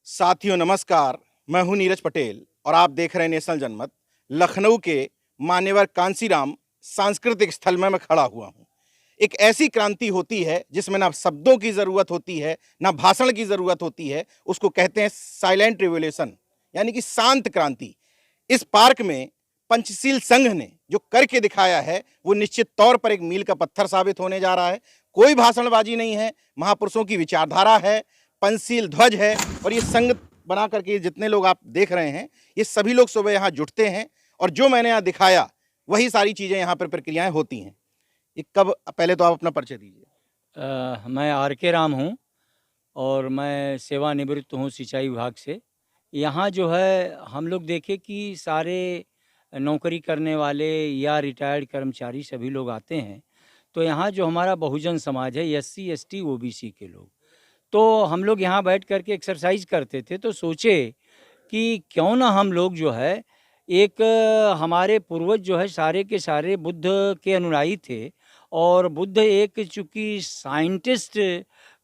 साथियों नमस्कार, मैं हूं नीरज पटेल और आप देख रहे हैं नेशनल जनमत। लखनऊ के मान्यवर कांसीराम सांस्कृतिक स्थल में मैं खड़ा हुआ हूं। एक ऐसी क्रांति होती है जिसमें ना शब्दों की ज़रूरत होती है, ना भाषण की ज़रूरत होती है। उसको कहते हैं साइलेंट रिवोल्यूशन, यानी कि शांत क्रांति। इस पार्क में पंचशील संघ ने जो करके दिखाया है वो निश्चित तौर पर एक मील का पत्थर साबित होने जा रहा है। कोई भाषणबाजी नहीं है, महापुरुषों की विचारधारा है, पंचशील ध्वज है। और ये संघ बना करके जितने लोग आप देख रहे हैं, ये सभी लोग सुबह यहाँ जुटते हैं और जो मैंने यहाँ दिखाया वही सारी चीज़ें यहाँ पर प्रक्रियाएं होती हैं। ये कब, पहले तो आप अपना परिचय दीजिए। मैं आर.के. राम हूँ और मैं सेवानिवृत्त हूँ सिंचाई विभाग से। यहाँ जो है हम लोग देखें कि सारे नौकरी करने वाले या रिटायर्ड कर्मचारी सभी लोग आते हैं। तो यहाँ जो हमारा बहुजन समाज है, SC, ST, OBC के लोग, तो हम लोग यहाँ बैठ कर के एक्सरसाइज करते थे। तो सोचे कि क्यों ना हम लोग जो है एक हमारे पूर्वज जो है सारे के सारे बुद्ध के अनुयायी थे और बुद्ध एक चूँकि साइंटिस्ट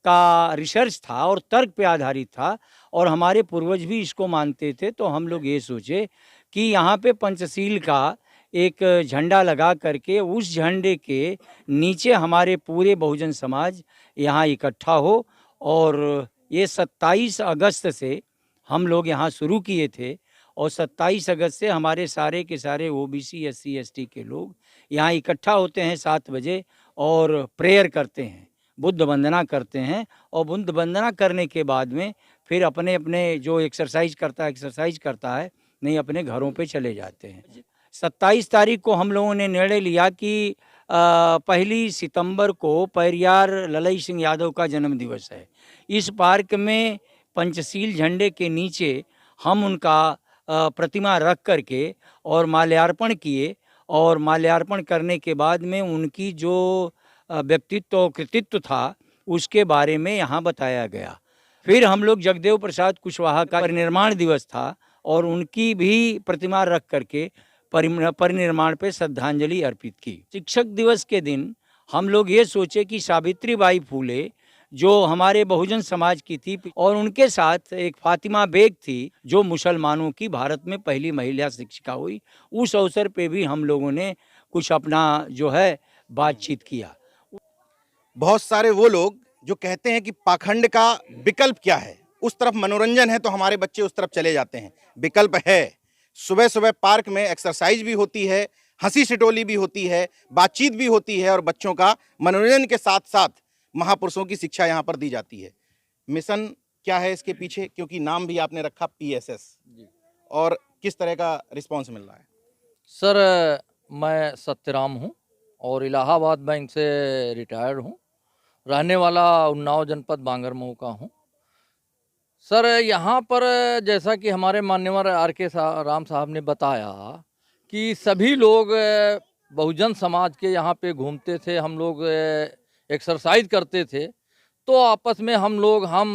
का रिसर्च था और तर्क पे आधारित था और हमारे पूर्वज भी इसको मानते थे। तो हम लोग ये सोचे कि यहाँ पे पंचशील का एक झंडा लगा करके उस झंडे के नीचे हमारे पूरे बहुजन समाज यहाँ इकट्ठा हो। और ये 27 अगस्त से हम लोग यहाँ शुरू किए थे और 27 अगस्त से हमारे सारे के सारे OBC, SC, ST के लोग यहाँ इकट्ठा होते हैं 7 बजे और प्रेयर करते हैं, बुद्ध वंदना करते हैं। और बुद्ध वंदना करने के बाद में फिर अपने अपने जो एक्सरसाइज करता है नहीं अपने घरों पे चले जाते हैं। 27 तारीख को हम लोगों ने निर्णय लिया कि 1 सितंबर को पेरियार ललई सिंह यादव का जन्म दिवस है। इस पार्क में पंचशील झंडे के नीचे हम उनका प्रतिमा रख करके और माल्यार्पण किए और माल्यार्पण करने के बाद में उनकी जो व्यक्तित्व और कृतित्व था उसके बारे में यहाँ बताया गया। फिर हम लोग जगदेव प्रसाद कुशवाहा का परिनिर्माण दिवस था और उनकी भी प्रतिमा रख करके परिनिर्माण पे श्रद्धांजलि अर्पित की। शिक्षक दिवस के दिन हम लोग ये सोचे कि सावित्रीबाई फूले जो हमारे बहुजन समाज की थी और उनके साथ एक फातिमा बेग थी जो मुसलमानों की भारत में पहली महिला शिक्षिका हुई, उस अवसर पे भी हम लोगों ने कुछ अपना जो है बातचीत किया। बहुत सारे वो लोग जो कहते हैं कि पाखंड का विकल्प क्या है, उस तरफ मनोरंजन है तो हमारे बच्चे उस तरफ चले जाते हैं। विकल्प है, सुबह सुबह पार्क में एक्सरसाइज भी होती है, हंसी ठिठोली भी होती है, बातचीत भी होती है और बच्चों का मनोरंजन के साथ साथ महापुरुषों की शिक्षा यहाँ पर दी जाती है। मिशन क्या है इसके पीछे, क्योंकि नाम भी आपने रखा PSS, और किस तरह का रिस्पांस मिल रहा है? सर, मैं सत्यराम हूँ और इलाहाबाद बैंक से रिटायर्ड हूँ। रहने वाला उन्नाव जनपद बांगरमऊ का हूँ। सर, यहाँ पर जैसा कि हमारे मान्यवर R.के. राम साहब ने बताया कि सभी लोग बहुजन समाज के यहाँ पे घूमते थे, हम लोग एक्सरसाइज करते थे। तो आपस में हम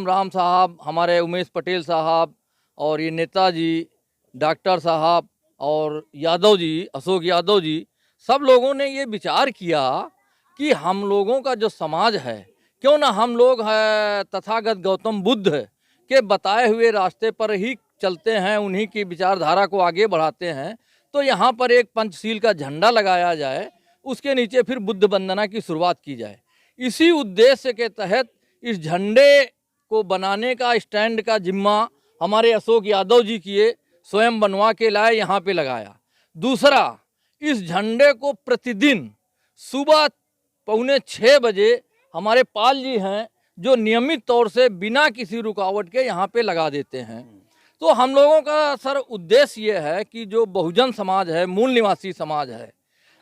राम साहब, हमारे उमेश पटेल साहब और ये नेताजी डॉक्टर साहब और यादव जी, अशोक यादव जी, सब लोगों ने ये विचार किया कि हम लोगों का जो समाज है, क्यों ना हम लोग तथागत गौतम बुद्ध के बताए हुए रास्ते पर ही चलते हैं, उन्हीं की विचारधारा को आगे बढ़ाते हैं। तो यहाँ पर एक पंचशील का झंडा लगाया जाए, उसके नीचे फिर बुद्ध वंदना की शुरुआत की जाए। इसी उद्देश्य के तहत इस झंडे को बनाने का स्टैंड का जिम्मा हमारे अशोक यादव जी किए, स्वयं बनवा के लाए, यहाँ पे लगाया। दूसरा, इस झंडे को प्रतिदिन सुबह 5:45 बजे हमारे पाल जी हैं जो नियमित तौर से बिना किसी रुकावट के यहाँ पे लगा देते हैं। तो हम लोगों का सर उद्देश्य ये है कि जो बहुजन समाज है, मूल निवासी समाज है,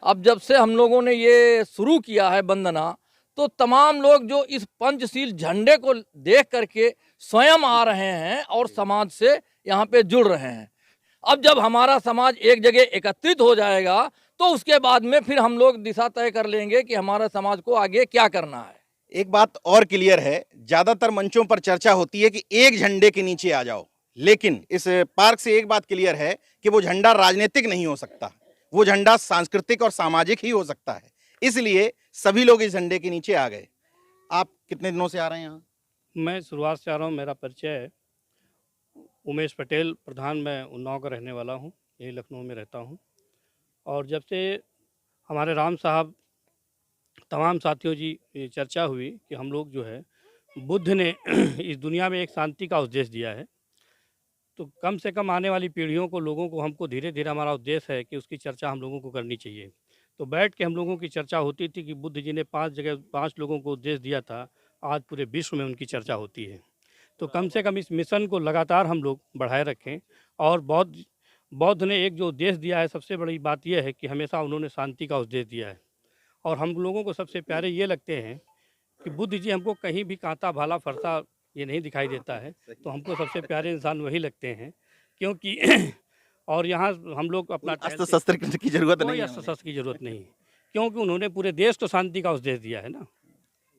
अब जब से हम लोगों ने ये शुरू किया है वंदना, तो तमाम लोग जो इस पंचशील झंडे को देख करके स्वयं आ रहे हैं और समाज से यहाँ पे जुड़ रहे हैं। अब जब हमारा समाज एक जगह एकत्रित हो जाएगा तो उसके बाद में फिर हम लोग दिशा तय कर लेंगे कि हमारे समाज को आगे क्या करना है। एक बात और क्लियर है, ज्यादातर मंचों पर चर्चा होती है कि एक झंडे के नीचे आ जाओ, लेकिन इस पार्क से एक बात क्लियर है कि वो झंडा राजनीतिक नहीं हो सकता, वो झंडा सांस्कृतिक और सामाजिक ही हो सकता है। इसलिए सभी लोग इस झंडे के नीचे आ गए। आप कितने दिनों से आ रहे हैं यहाँ? मैं शुरुआत से आ रहा हूँ। मेरा परिचय है उमेश पटेल, प्रधान। मैं उन्नाव का रहने वाला हूँ, यही लखनऊ में रहता हूँ। और जब से हमारे राम साहब, तमाम साथियों जी, ये चर्चा हुई कि हम लोग जो है बुद्ध ने इस दुनिया में एक शांति का उपदेश दिया है, तो कम से कम आने वाली पीढ़ियों को, लोगों को, हमको धीरे धीरे, हमारा उद्देश्य है कि उसकी चर्चा हम लोगों को करनी चाहिए। तो बैठ के हम लोगों की चर्चा होती थी कि बुद्ध जी ने 5 जगह 5 लोगों को उपदेश दिया था, आज पूरे विश्व में उनकी चर्चा होती है। तो कम से कम इस मिशन को लगातार हम लोग बढ़ाए रखें। और बौद्ध ने एक जो उद्देश्य दिया है, सबसे बड़ी बात यह है कि हमेशा उन्होंने शांति का उपदेश दिया है। और हम लोगों को सबसे प्यारे ये लगते हैं कि बुद्ध जी, हमको कहीं भी कांटा भाला फरसा ये नहीं दिखाई देता है, तो हमको सबसे प्यारे इंसान वही लगते हैं, क्योंकि और यहाँ हम लोग अपना अस्त्र शस्त्र की जरूरत कोई नहीं है। अस्त्र शस्त्र की जरूरत नहीं, क्योंकि उन्होंने पूरे देश को शांति का उपदेश दिया है ना।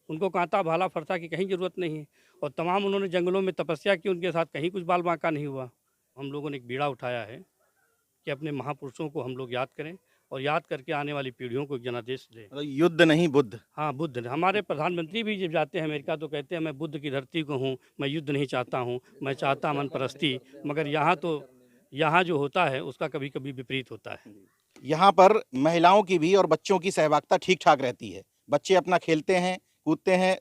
उनको कांटा भाला फरसा की कहीं ज़रूरत नहीं है। और तमाम उन्होंने जंगलों में तपस्या की, उनके साथ कहीं कुछ बाल बांका नहीं हुआ। हम लोगों ने एक बीड़ा उठाया है कि अपने महापुरुषों को हम लोग याद करें और याद करके आने वाली पीढ़ियों को एक जनादेश दें। मतलब युद्ध नहीं, बुद्ध। हाँ, बुद्ध। हमारे प्रधानमंत्री भी जब जाते हैं अमेरिका तो कहते हैं, मैं बुद्ध की धरती को हूँ, मैं युद्ध नहीं चाहता हूँ, मैं चाहता अमन परस्ती। मगर यहाँ जो होता है उसका कभी कभी विपरीत होता है। यहाँ पर महिलाओं की भी और बच्चों की सहभागिता ठीक ठाक रहती है। बच्चे अपना खेलते हैं, कूदते हैं,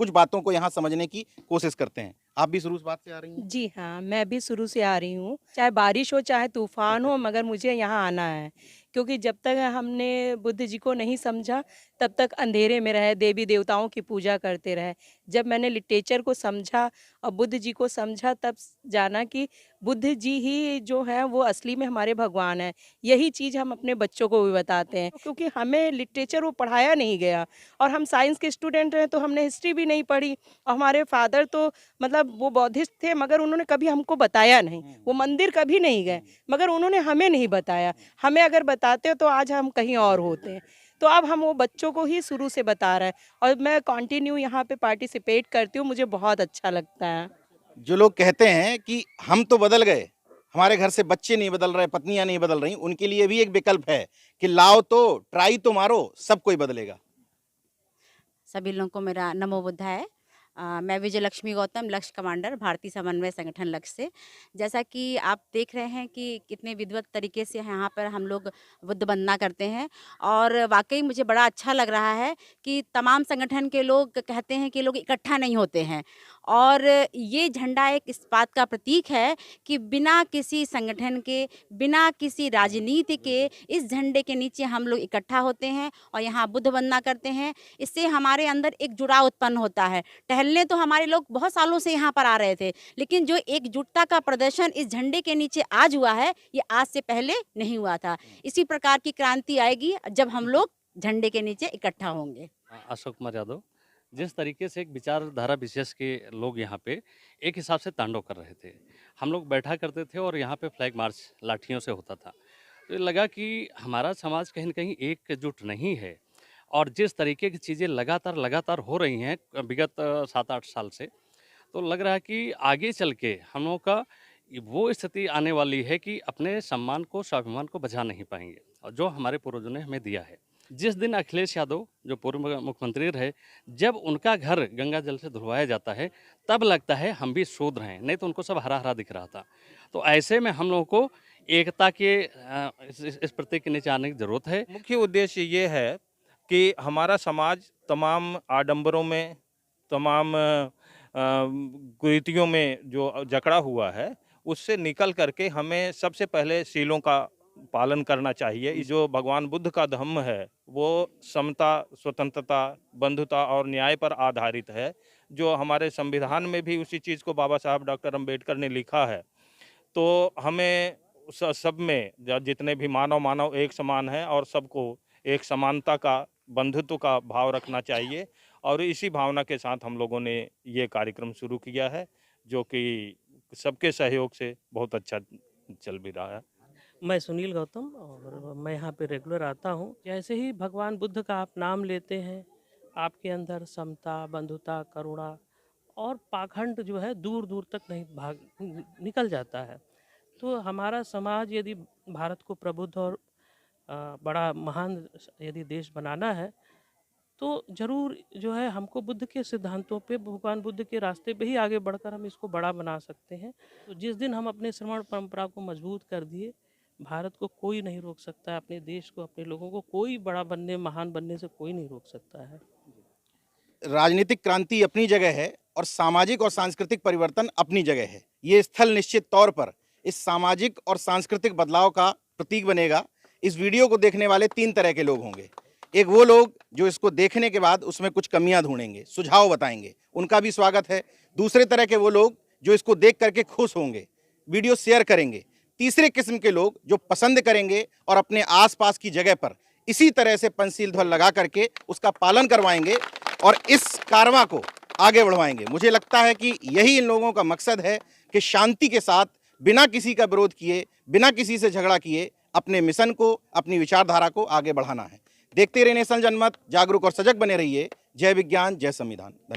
कुछ बातों को यहाँ समझने की कोशिश करते हैं। आप भी शुरू से बात से आ रही हैं? जी हाँ, मैं भी शुरू से आ रही हूँ। चाहे बारिश हो, चाहे तूफ़ान हो, मगर मुझे यहाँ आना है। क्योंकि जब तक हमने बुद्ध जी को नहीं समझा, तब तक अंधेरे में रहे, देवी देवताओं की पूजा करते रहे। जब मैंने लिटरेचर को समझा और बुद्ध जी को समझा, तब जाना कि बुद्ध जी ही जो हैं वो असली में हमारे भगवान हैं। यही चीज़ हम अपने बच्चों को भी बताते हैं, क्योंकि हमें लिटरेचर वो पढ़ाया नहीं गया। और हम साइंस के स्टूडेंट हैं, तो हमने हिस्ट्री भी नहीं पढ़ी। और हमारे फादर तो मतलब वो बौद्धिस्ट थे, मगर उन्होंने कभी हमको बताया नहीं। वो मंदिर कभी नहीं गए, मगर उन्होंने हमें नहीं बताया। हमें अगर बताते तो आज हम कहीं और होते। तो अब हम वो बच्चों को ही शुरू से बता रहे हैं, और मैं कंटिन्यू यहाँ पे पार्टिसिपेट करती हूँ। मुझे बहुत अच्छा लगता है। जो लोग कहते हैं कि हम तो बदल गए, हमारे घर से बच्चे नहीं बदल रहे, पत्नियां नहीं बदल रही, उनके लिए भी एक विकल्प है कि लाओ तो, ट्राई तो मारो, सब कोई बदलेगा। सभी लोगों को मेरा नमो बुद्धाय। मैं विजय लक्ष्मी गौतम, लक्ष्य कमांडर, भारतीय समन्वय संगठन लक्ष्य से। जैसा कि आप देख रहे हैं कि कितने विधिवत तरीके से यहाँ पर हम लोग बुद्ध वंदना करते हैं, और वाकई मुझे बड़ा अच्छा लग रहा है कि तमाम संगठन के लोग कहते हैं कि लोग इकट्ठा नहीं होते हैं। और ये झंडा एक इस बात का प्रतीक है कि बिना किसी संगठन के, बिना किसी राजनीति के, इस झंडे के नीचे हम लोग इकट्ठा होते हैं और यहाँ बुद्ध वंदना करते हैं। इससे हमारे अंदर एक जुड़ाव उत्पन्न होता है। टहलने तो हमारे लोग बहुत सालों से यहाँ पर आ रहे थे, लेकिन जो एकजुटता का प्रदर्शन इस झंडे के नीचे आज हुआ है, ये आज से पहले नहीं हुआ था। इसी प्रकार की क्रांति आएगी जब हम लोग झंडे के नीचे इकट्ठा होंगे। अशोक कुमार यादव। जिस तरीके से एक विचारधारा विशेष के लोग यहाँ पे एक हिसाब से तांडव कर रहे थे, हम लोग बैठा करते थे और यहाँ पे फ्लैग मार्च लाठियों से होता था, तो ये लगा कि हमारा समाज कहीं न कहीं एकजुट नहीं है। और जिस तरीके की चीज़ें लगातार हो रही हैं विगत 7-8 साल से, तो लग रहा है कि आगे चल के हम लोगों का वो स्थिति आने वाली है कि अपने सम्मान को, स्वाभिमान को बचा नहीं पाएंगे, और जो हमारे पूर्वजों ने हमें दिया है। जिस दिन अखिलेश यादव जो पूर्व मुख्यमंत्री रहे, जब उनका घर गंगा जल से धुलवाया जाता है, तब लगता है हम भी शूद्र हैं, नहीं तो उनको सब हरा हरा दिख रहा था। तो ऐसे में हम लोगों को एकता के इस प्रतीक के नीचे आने की जरूरत है। मुख्य उद्देश्य ये है कि हमारा समाज तमाम आडंबरों में, तमाम कुरीतियों में जो जकड़ा हुआ है, उससे निकल करके हमें सबसे पहले शीलों का पालन करना चाहिए। जो भगवान बुद्ध का धम्म है वो समता, स्वतंत्रता, बंधुता और न्याय पर आधारित है, जो हमारे संविधान में भी उसी चीज़ को बाबा साहब डॉक्टर अम्बेडकर ने लिखा है। तो हमें सब में जितने भी मानव एक समान है, और सबको एक समानता का, बंधुत्व का भाव रखना चाहिए। और इसी भावना के साथ हम लोगों ने ये कार्यक्रम शुरू किया है, जो कि सबके सहयोग से बहुत अच्छा चल भी रहा है। मैं सुनील गौतम और मैं यहाँ पे रेगुलर आता हूँ। जैसे ही भगवान बुद्ध का आप नाम लेते हैं, आपके अंदर समता, बंधुता, करुणा और पाखंड जो है दूर दूर तक नहीं निकल जाता है। तो हमारा समाज यदि भारत को प्रबुद्ध और बड़ा महान यदि देश बनाना है, तो ज़रूर जो है हमको बुद्ध के सिद्धांतों पे, भगवान बुद्ध के रास्ते पे ही आगे बढ़कर हम इसको बड़ा बना सकते हैं। तो जिस दिन हम अपने श्रवण परंपरा को मजबूत कर दिए, भारत को कोई नहीं रोक सकता है, अपने देश को, अपने लोगों को कोई बड़ा बनने, महान बनने से कोई नहीं रोक सकता है। राजनीतिक क्रांति अपनी जगह है और सामाजिक और सांस्कृतिक परिवर्तन अपनी जगह है। ये स्थल निश्चित तौर पर इस सामाजिक और सांस्कृतिक बदलाव का प्रतीक बनेगा। इस वीडियो को देखने वाले 3 तरह के लोग होंगे। एक वो लोग जो इसको देखने के बाद उसमें कुछ कमियां ढूंढेंगे, सुझाव बताएंगे, उनका भी स्वागत है। दूसरे तरह के वो लोग जो इसको देख करके खुश होंगे, वीडियो शेयर करेंगे। तीसरे किस्म के लोग जो पसंद करेंगे और अपने आसपास की जगह पर इसी तरह से पंचशील ध्वज लगा करके उसका पालन करवाएंगे और इस कारवां को आगे बढ़वाएंगे। मुझे लगता है कि यही इन लोगों का मकसद है कि शांति के साथ, बिना किसी का विरोध किए, बिना किसी से झगड़ा किए, अपने मिशन को, अपनी विचारधारा को आगे बढ़ाना है। देखते रहिए नेशनल जनमत, जागरूक और सजग बने रहिए। जय विज्ञान, जय संविधान।